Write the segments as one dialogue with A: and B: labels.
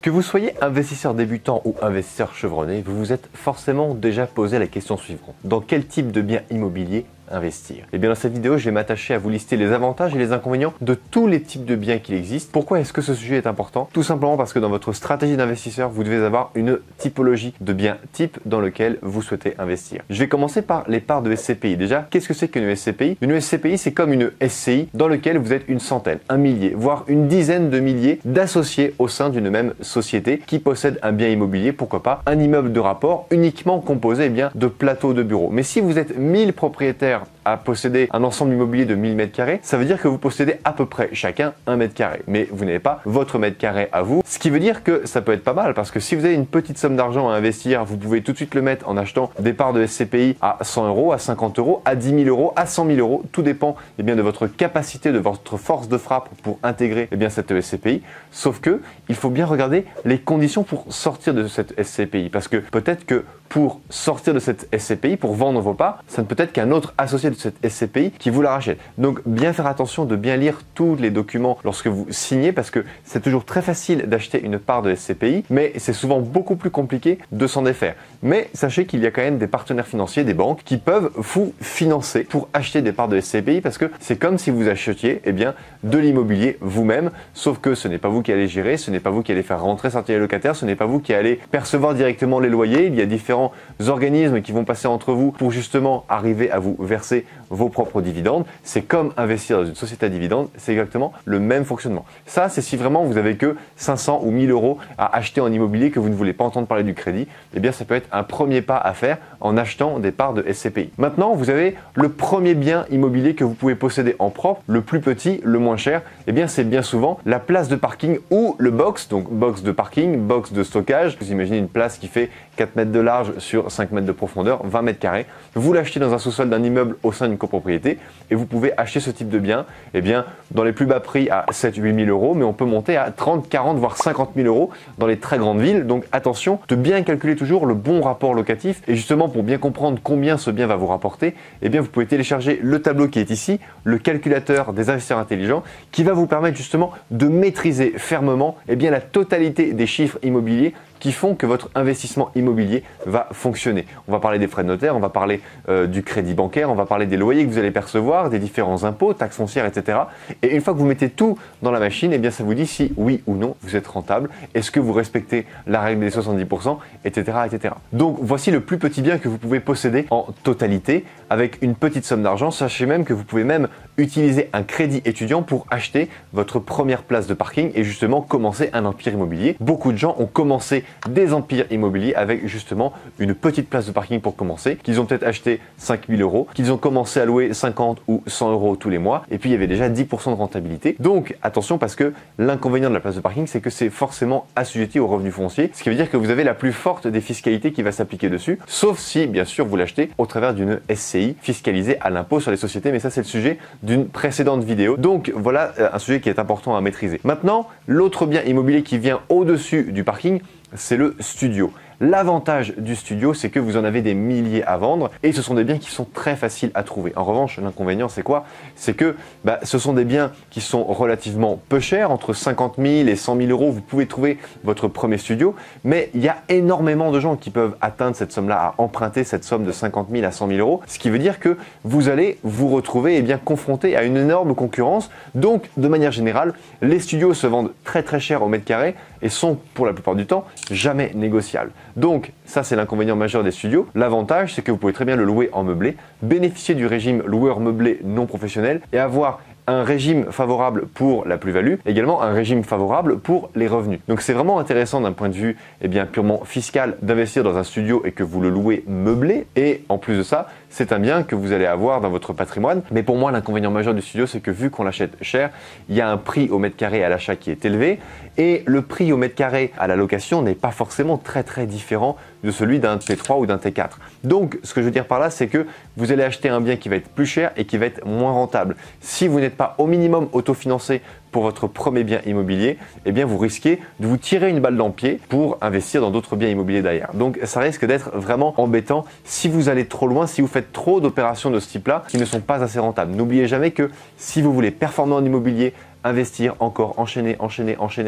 A: Que vous soyez investisseur débutant ou investisseur chevronné, vous vous êtes forcément déjà posé la question suivante. Dans quel type de bien immobilier investir? Et bien dans cette vidéo, je vais m'attacher à vous lister les avantages et les inconvénients de tous les types de biens qu'il existe. Pourquoi est-ce que ce sujet est important? Tout simplement parce que dans votre stratégie d'investisseur, vous devez avoir une typologie de biens type dans lequel vous souhaitez investir. Je vais commencer par les parts de SCPI. Déjà, qu'est-ce que c'est qu'une SCPI? Une SCPI, c'est comme une SCI dans lequel vous êtes une centaine, un millier, voire une dizaine de milliers d'associés au sein d'une même société qui possède un bien immobilier, pourquoi pas un immeuble de rapport uniquement composé de plateaux de bureaux. Mais si vous êtes 1000 propriétaires à posséder un ensemble immobilier de 1000 m², ça veut dire que vous possédez à peu près chacun 1 m². Mais vous n'avez pas votre mètre carré à vous. Ce qui veut dire que ça peut être pas mal parce que si vous avez une petite somme d'argent à investir, vous pouvez tout de suite le mettre en achetant des parts de SCPI à 100 €, à 50 €, à 10 000 €, à 100 000 €. Tout dépend de votre capacité, de votre force de frappe pour intégrer cette SCPI. Sauf que il faut bien regarder les conditions pour sortir de cette SCPI parce que peut-être que pour sortir de cette SCPI, pour vendre vos parts, ça ne peut être qu'un autre associé de cette SCPI qui vous la rachète. Donc bien faire attention de bien lire tous les documents lorsque vous signez parce que c'est toujours très facile d'acheter une part de SCPI, mais c'est souvent beaucoup plus compliqué de s'en défaire. Mais sachez qu'il y a quand même des partenaires financiers, des banques, qui peuvent vous financer pour acheter des parts de SCPI parce que c'est comme si vous achetiez de l'immobilier vous-même, sauf que ce n'est pas vous qui allez gérer, ce n'est pas vous qui allez faire rentrer, sortir les locataires, ce n'est pas vous qui allez percevoir directement les loyers. Il y a différents organismes qui vont passer entre vous pour justement arriver à vous verser vos propres dividendes. C'est comme investir dans une société à dividendes, c'est exactement le même fonctionnement. Ça, c'est si vraiment vous avez que 500 ou 1000 € à acheter en immobilier, que vous ne voulez pas entendre parler du crédit, ça peut être un premier pas à faire en achetant des parts de SCPI. Maintenant, vous avez le premier bien immobilier que vous pouvez posséder en propre, le plus petit, le moins cher, c'est bien souvent la place de parking ou le box, donc box de parking, box de stockage. Vous imaginez une place qui fait 4 mètres de large sur 5 mètres de profondeur, 20 m². Vous l'achetez dans un sous-sol d'un immeuble au sein d'une copropriété et vous pouvez acheter ce type de bien dans les plus bas prix à 7-8 000 €, mais on peut monter à 30, 40, voire 50 000 € dans les très grandes villes. Donc attention de bien calculer toujours le bon rapport locatif et justement pour bien comprendre combien ce bien va vous rapporter, vous pouvez télécharger le tableau qui est ici, le calculateur des investisseurs intelligents qui va vous permettre justement de maîtriser fermement la totalité des chiffres immobiliers qui font que votre investissement immobilier va fonctionner. On va parler des frais de notaire, on va parler du crédit bancaire, on va parler des loyers que vous allez percevoir, des différents impôts, taxes foncières, etc. Et une fois que vous mettez tout dans la machine, ça vous dit si oui ou non vous êtes rentable, est-ce que vous respectez la règle des 70%, etc., etc. Donc voici le plus petit bien que vous pouvez posséder en totalité avec une petite somme d'argent. Sachez même que vous pouvez même utiliser un crédit étudiant pour acheter votre première place de parking et justement commencer un empire immobilier. Beaucoup de gens ont commencé des empires immobiliers avec justement une petite place de parking pour commencer, qu'ils ont peut-être acheté 5 000 €, qu'ils ont commencé à louer 50 ou 100 € tous les mois et puis il y avait déjà 10% de rentabilité. Donc attention parce que l'inconvénient de la place de parking, c'est que c'est forcément assujetti au revenu foncier, ce qui veut dire que vous avez la plus forte des fiscalités qui va s'appliquer dessus, sauf si bien sûr vous l'achetez au travers d'une SCI fiscalisée à l'impôt sur les sociétés, mais ça c'est le sujet d'une précédente vidéo. Donc voilà un sujet qui est important à maîtriser. Maintenant, l'autre bien immobilier qui vient au-dessus du parking, c'est le studio. L'avantage du studio, c'est que vous en avez des milliers à vendre et ce sont des biens qui sont très faciles à trouver. En revanche, l'inconvénient, c'est quoi? C'est que ce sont des biens qui sont relativement peu chers, entre 50 000 et 100 000 €. Vous pouvez trouver votre premier studio, mais il y a énormément de gens qui peuvent atteindre cette somme-là, à emprunter cette somme de 50 000 à 100 000 €, ce qui veut dire que vous allez vous retrouver confronté à une énorme concurrence. Donc, de manière générale, les studios se vendent très très cher au mètre carré et sont pour la plupart du temps jamais négociables. Donc ça c'est l'inconvénient majeur des studios. L'avantage c'est que vous pouvez très bien le louer en meublé, bénéficier du régime loueur meublé non professionnel et avoir un régime favorable pour la plus-value, également un régime favorable pour les revenus. Donc c'est vraiment intéressant d'un point de vue purement fiscal d'investir dans un studio et que vous le louez meublé. Et en plus de ça, c'est un bien que vous allez avoir dans votre patrimoine. Mais pour moi, l'inconvénient majeur du studio, c'est que vu qu'on l'achète cher, il y a un prix au mètre carré à l'achat qui est élevé et le prix au mètre carré à la location n'est pas forcément très très différent de celui d'un T3 ou d'un T4. Donc ce que je veux dire par là, c'est que vous allez acheter un bien qui va être plus cher et qui va être moins rentable. Si vous n'êtes pas au minimum autofinancé pour votre premier bien immobilier, vous risquez de vous tirer une balle dans le pied pour investir dans d'autres biens immobiliers derrière. Donc ça risque d'être vraiment embêtant si vous allez trop loin, si vous faites trop d'opérations de ce type-là qui ne sont pas assez rentables. N'oubliez jamais que si vous voulez performer en immobilier, investir encore, enchaîner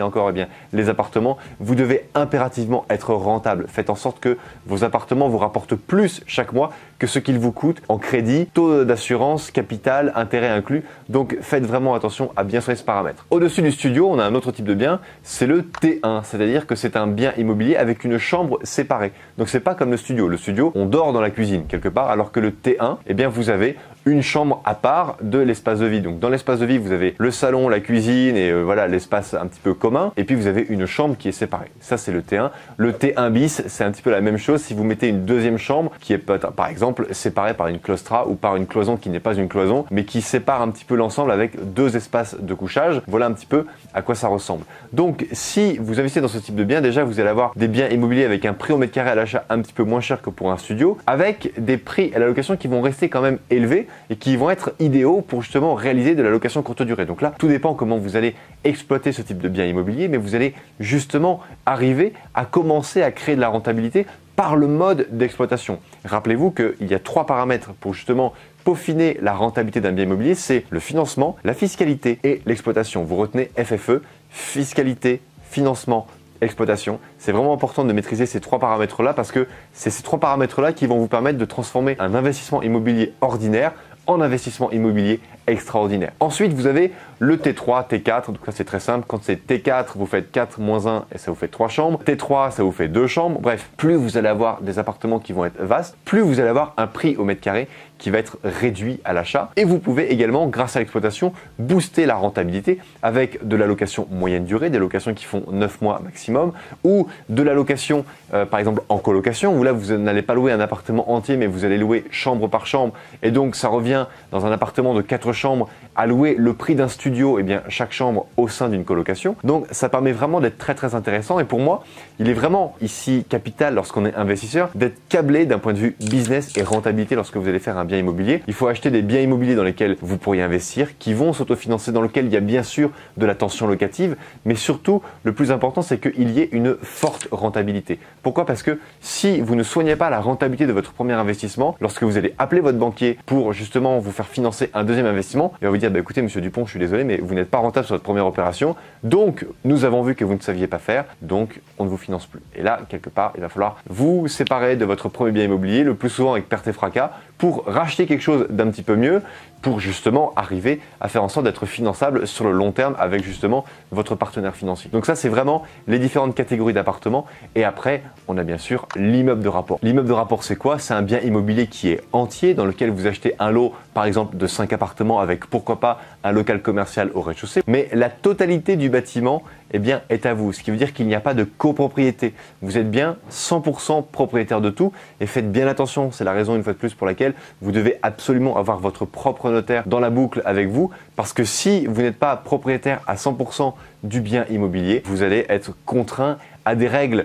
A: encore les appartements, vous devez impérativement être rentable. Faites en sorte que vos appartements vous rapportent plus chaque mois que ce qu'ils vous coûtent en crédit, taux d'assurance, capital, intérêt inclus. Donc faites vraiment attention à bien soigner ce paramètre. Au-dessus du studio, on a un autre type de bien, c'est le T1, c'est-à-dire que c'est un bien immobilier avec une chambre séparée. Donc c'est pas comme le studio. Le studio, on dort dans la cuisine quelque part, alors que le T1, eh bien vous avez une chambre à part de l'espace de vie. Donc dans l'espace de vie, vous avez le salon, la cuisine et voilà l'espace un petit peu commun. Et puis vous avez une chambre qui est séparée. Ça c'est le T1. Le T1 bis, c'est un petit peu la même chose. Si vous mettez une deuxième chambre qui est par exemple séparée par une claustra ou par une cloison qui n'est pas une cloison, mais qui sépare un petit peu l'ensemble avec deux espaces de couchage. Voilà un petit peu à quoi ça ressemble. Donc si vous investissez dans ce type de bien, déjà vous allez avoir des biens immobiliers avec un prix au mètre carré à l'achat un petit peu moins cher que pour un studio, avec des prix à la location qui vont rester quand même élevés et qui vont être idéaux pour justement réaliser de la location courte durée. Donc là, tout dépend comment vous allez exploiter ce type de bien immobilier, mais vous allez justement arriver à commencer à créer de la rentabilité par le mode d'exploitation. Rappelez-vous qu'il y a 3 paramètres pour justement peaufiner la rentabilité d'un bien immobilier, c'est le financement, la fiscalité et l'exploitation. Vous retenez FFE, fiscalité, financement, exploitation. C'est vraiment important de maîtriser ces 3 paramètres-là parce que c'est ces 3 paramètres-là qui vont vous permettre de transformer un investissement immobilier ordinaire en investissement immobilier extraordinaire. Ensuite, vous avez le T3, T4, donc ça c'est très simple. Quand c'est T4, vous faites 4 moins 1 et ça vous fait 3 chambres. T3, ça vous fait 2 chambres. Bref, plus vous allez avoir des appartements qui vont être vastes, plus vous allez avoir un prix au mètre carré qui va être réduit à l'achat. Et vous pouvez également, grâce à l'exploitation, booster la rentabilité avec de la location moyenne durée, des locations qui font 9 mois maximum, ou de la location, par exemple, en colocation, où là, vous n'allez pas louer un appartement entier, mais vous allez louer chambre par chambre. Et donc, ça revient dans un appartement de 4 chambres à louer le prix d'un studio, et bien chaque chambre au sein d'une colocation. Donc, ça permet vraiment d'être très très intéressant. Et pour moi, il est vraiment ici capital lorsqu'on est investisseur d'être câblé d'un point de vue business et rentabilité lorsque vous allez faire un bien immobilier. Il faut acheter des biens immobiliers dans lesquels vous pourriez investir, qui vont s'autofinancer, dans lesquels il y a bien sûr de la tension locative, mais surtout, le plus important, c'est qu'il y ait une forte rentabilité. Pourquoi? Parce que si vous ne soignez pas la rentabilité de votre premier investissement, lorsque vous allez appeler votre banquier pour justement vous faire financer un deuxième investissement, il va vous dire bah, écoutez monsieur Dupont, je suis désolé, mais vous n'êtes pas rentable sur votre première opération, donc nous avons vu que vous ne saviez pas faire, donc on ne vous finance plus. Et là, quelque part, il va falloir vous séparer de votre premier bien immobilier, le plus souvent avec perte et fracas, pour racheter quelque chose d'un petit peu mieux, pour justement arriver à faire en sorte d'être finançable sur le long terme avec justement votre partenaire financier. Donc ça, c'est vraiment les différentes catégories d'appartements. Et après, on a bien sûr l'immeuble de rapport. L'immeuble de rapport, c'est quoi? C'est un bien immobilier qui est entier, dans lequel vous achetez un lot, par exemple, de 5 appartements avec pourquoi pas un local commercial au rez-de-chaussée. Mais la totalité du bâtiment, eh bien, est à vous. Ce qui veut dire qu'il n'y a pas de copropriété. Vous êtes bien 100% propriétaire de tout et faites bien attention. C'est la raison, une fois de plus, pour laquelle vous devez absolument avoir votre propre notaire dans la boucle avec vous, parce que si vous n'êtes pas propriétaire à 100% du bien immobilier, vous allez être contraint à des règles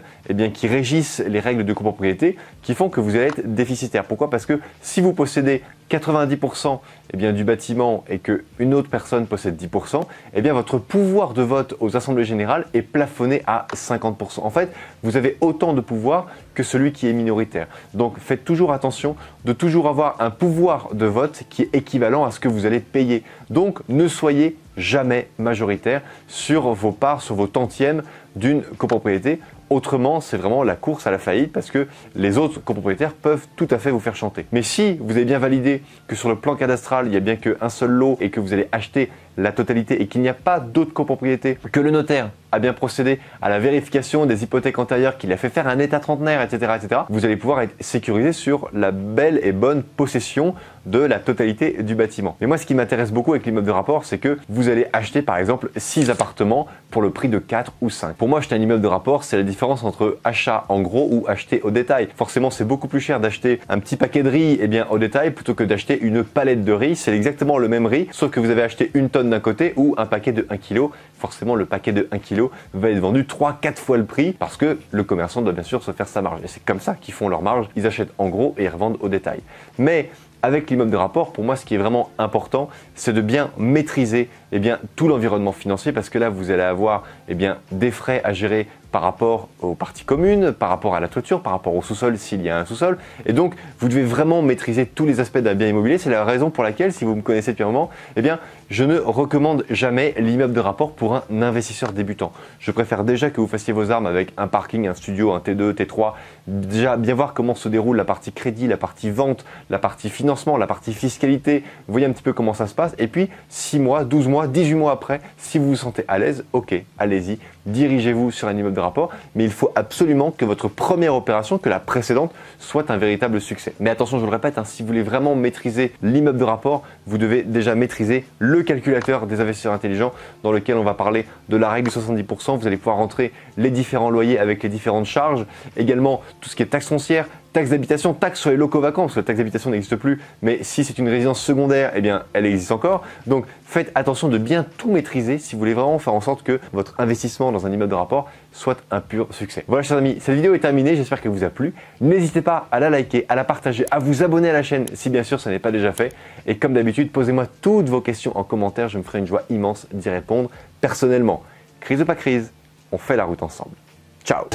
A: qui régissent les règles de copropriété qui font que vous allez être déficitaire. Pourquoi? Parce que si vous possédez 90% du bâtiment et qu'une autre personne possède 10%, votre pouvoir de vote aux assemblées générales est plafonné à 50%. En fait, vous avez autant de pouvoir que celui qui est minoritaire. Donc faites toujours attention de toujours avoir un pouvoir de vote qui est équivalent à ce que vous allez payer. Donc ne soyez jamais majoritaire sur vos parts, sur vos tantièmes d'une copropriété. Autrement, c'est vraiment la course à la faillite parce que les autres copropriétaires peuvent tout à fait vous faire chanter. Mais si vous avez bien validé que sur le plan cadastral, il n'y a bien qu'un seul lot et que vous allez acheter la totalité et qu'il n'y a pas d'autres copropriétés, que le notaire a bien procédé à la vérification des hypothèques antérieures, qu'il a fait faire un état trentenaire, etc., vous allez pouvoir être sécurisé sur la belle et bonne possession de la totalité du bâtiment. Mais moi, ce qui m'intéresse beaucoup avec l'immeuble de rapport, c'est que vous allez acheter par exemple 6 appartements pour le prix de 4 ou 5. Pour moi, acheter un immeuble de rapport, c'est la différence entre achat en gros ou acheter au détail. Forcément, c'est beaucoup plus cher d'acheter un petit paquet de riz au détail plutôt que d'acheter une palette de riz. C'est exactement le même riz, sauf que vous avez acheté une tonne d'un côté ou un paquet de 1 kg. Forcément, le paquet de 1 kg va être vendu 3-4 fois le prix parce que le commerçant doit bien sûr se faire sa marge. Et c'est comme ça qu'ils font leur marge. Ils achètent en gros et ils revendent au détail. Mais avec l'immeuble de rapport, pour moi, ce qui est vraiment important, c'est de bien maîtriser tout l'environnement financier parce que là, vous allez avoir des frais à gérer par rapport aux parties communes, par rapport à la toiture, par rapport au sous-sol s'il y a un sous-sol. Et donc, vous devez vraiment maîtriser tous les aspects d'un bien immobilier. C'est la raison pour laquelle, si vous me connaissez depuis un moment, eh bien, je ne recommande jamais l'immeuble de rapport pour un investisseur débutant. Je préfère déjà que vous fassiez vos armes avec un parking, un studio, un T2, T3, déjà bien voir comment se déroule la partie crédit, la partie vente, la partie financement, la partie fiscalité. Vous voyez un petit peu comment ça se passe. Et puis, 6 mois, 12 mois, 18 mois après, si vous vous sentez à l'aise, ok, allez-y, dirigez-vous sur un immeuble de rapport. Mais il faut absolument que votre première opération, que la précédente, soit un véritable succès. Mais attention, je vous le répète, si vous voulez vraiment maîtriser l'immeuble de rapport, vous devez déjà maîtriser le calculateur des investisseurs intelligents dans lequel on va parler de la règle de 70%. Vous allez pouvoir rentrer les différents loyers avec les différentes charges, également tout ce qui est taxe foncière, taxe d'habitation, taxe sur les locaux vacants, parce que la taxe d'habitation n'existe plus, mais si c'est une résidence secondaire, eh bien, elle existe encore. Donc, faites attention de bien tout maîtriser si vous voulez vraiment faire en sorte que votre investissement dans un immeuble de rapport soit un pur succès. Voilà, chers amis, cette vidéo est terminée, j'espère qu'elle vous a plu. N'hésitez pas à la liker, à la partager, à vous abonner à la chaîne si bien sûr ça n'est pas déjà fait. Et comme d'habitude, posez-moi toutes vos questions en commentaire, je me ferai une joie immense d'y répondre personnellement. Crise ou pas crise, on fait la route ensemble. Ciao!